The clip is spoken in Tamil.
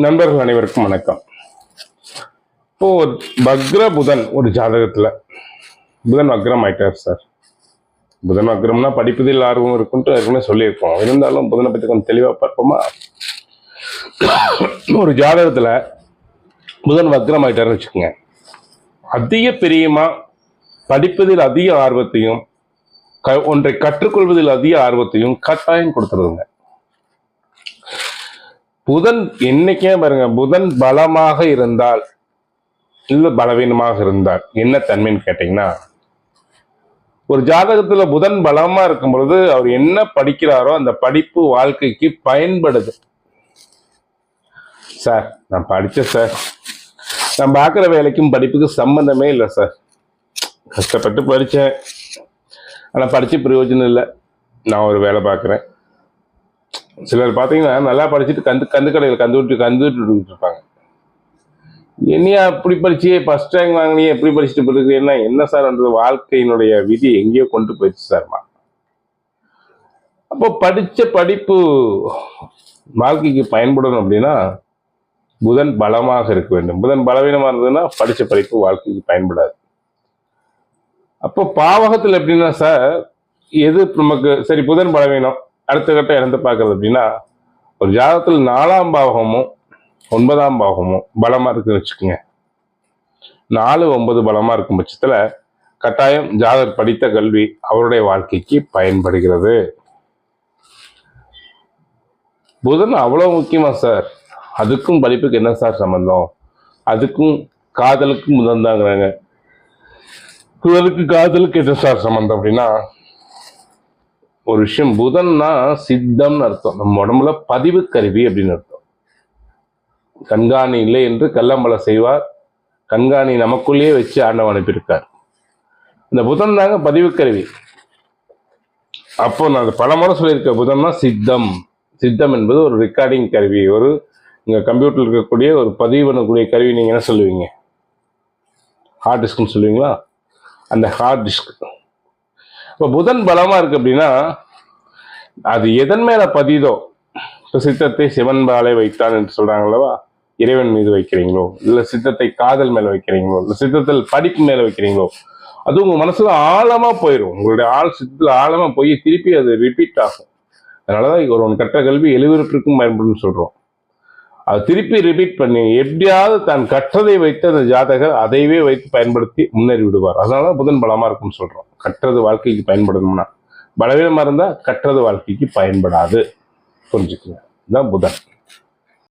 நண்பர்கள் அனைவருக்கும் வணக்கம். இப்போ வக்ர புதன் ஒரு ஜாதகத்துல புதன் வக்ரம் ஆயிட்டார் சார். புதன் வக்ரம்னா படிப்பதில் ஆர்வம் இருக்குன்ட்டு ஏற்கனவே சொல்லியிருக்கோம். இருந்தாலும் புதனை பத்தி கொஞ்சம் தெளிவா பார்ப்போமா? ஒரு ஜாதகத்துல புதன் வக்ரம் ஆயிட்டாருன்னு வச்சுக்கோங்க, அதிக பிரியமா படிப்பதில் அதிக ஆர்வத்தையும் ஒன்றை கற்றுக்கொள்வதில் அதிக ஆர்வத்தையும் கட்டாயம் கொடுத்துருதுங்க. புதன் என்னைக்கே பாருங்க, புதன் பலமாக இருந்தால் இல்ல பலவீனமாக இருந்தால் என்ன தன்மைன்னு கேட்டீங்கன்னா, ஒரு ஜாதகத்துல புதன் பலமா இருக்கும் பொழுது அவர் என்ன படிக்கிறாரோ அந்த படிப்பு வாழ்க்கைக்கு பயன்படுது. சார் நான் படிச்சேன் சார், நான் பார்க்குற வேலைக்கும் படிப்புக்கு சம்பந்தமே இல்லை சார், கஷ்டப்பட்டு படித்தேன் ஆனால் படித்து பிரயோஜனம் இல்லை, நான் ஒரு வேலை பார்க்குறேன். சிலர் பார்த்தீங்கன்னா நல்லா படிச்சுட்டு கந்து கடையில் கந்து விட்டு இருப்பாங்க. என்னையா அப்படி படிச்சு ஃபர்ஸ்ட் ரேங்க் வாங்கினியே எப்படி படிச்சுட்டு போயிருக்கீங்கன்னா என்ன சார்ன்றது வாழ்க்கையினுடைய விதி எங்கேயோ கொண்டு போயிடுச்சு சார்மா. அப்போ படித்த படிப்பு வாழ்க்கைக்கு பயன்படணும் அப்படின்னா புதன் பலமாக இருக்க வேண்டும். புதன் பலவீனமாக இருந்ததுன்னா படித்த படிப்பு வாழ்க்கைக்கு பயன்படாது. அப்போ பாவகத்தில் எப்படின்னா சார், எது நமக்கு சரி புதன் பலவீனம் அடுத்த கட்டம் இறந்து பார்க்கறது அப்படின்னா, ஒரு ஜாதகத்தில் 4ஆம் பாவகமும் 9ஆம் பாவகமும் பலமா இருக்குன்னு வச்சுக்கோங்க. 4, 9 பலமா இருக்கும் பட்சத்துல கட்டாயம் ஜாதகர் படித்த கல்வி அவருடைய வாழ்க்கைக்கு பயன்படுகிறது. புதன் அவ்வளவு முக்கியமா சார்? அதுக்கும் படிப்புக்கு என்ன சார் சம்பந்தம்? அதுக்கும் காதலுக்கும் புதன் தாங்கிறாங்க. புதனுக்கு காதலுக்கு என்ன சார் சம்பந்தம் அப்படின்னா, ஒரு விஷயம், புதன்னா சித்தம்னு அர்த்தம். நம்ம உடம்புல பதிவு கருவி அப்படின்னு அர்த்தம். கண்காணி இல்லை என்று கள்ளம்பல செய்வார், கண்காணி நமக்குள்ளேயே வச்சு ஆண்டவன் அனுப்பியிருக்கார். இந்த புதன் தாங்க பதிவு கருவி. அப்போ நான் அது பல முறை சொல்லியிருக்கேன், புதன்னா சித்தம். சித்தம் என்பது ஒரு ரெக்கார்டிங் கருவி, ஒரு உங்க கம்ப்யூட்டர்ல இருக்கக்கூடிய ஒரு பதிவு பண்ணக்கூடிய கருவி. நீங்க என்ன சொல்லுவீங்க? ஹார்ட் டிஸ்க்னு சொல்லுவீங்களா? அந்த ஹார்ட் டிஸ்க். இப்போ புதன் பலமா இருக்கு அப்படின்னா அது எதன் மேல பதிதோ, இப்போ சித்தத்தை சிவன் பாலை வைத்தான் என்று சொல்றாங்க அல்லவா, இறைவன் மீது வைக்கிறீங்களோ, இல்ல சித்தத்தை காதல் மேல வைக்கிறீங்களோ, இல்ல சித்தத்தில் படிப்பு மேல வைக்கிறீங்களோ, அது உங்க மனசுல ஆழமா போயிடும். உங்களுடைய சித்தத்துல ஆழமா போய் திருப்பி அது ரிப்பீட் ஆகும். அதனாலதான் ஒரு கற்ற கல்வி எழுவிருக்கும் பயன்படும் சொல்றோம். அது திருப்பி ரிப்பீட் பண்ணி எப்படியாவது தான் கற்றதை வைத்து அந்த ஜாதகர் அதைவே வைத்து பயன்படுத்தி முன்னேறி விடுவார். அதனாலதான் புதன் பலமா இருக்கும்னு சொல்றோம். கற்றது வாழ்க்கைக்கு பயன்படணும்னா, பலவீனமா இருந்தா கற்றது வாழ்க்கைக்கு பயன்படாது. புரிஞ்சுக்குங்க, இதுதான் புதன்.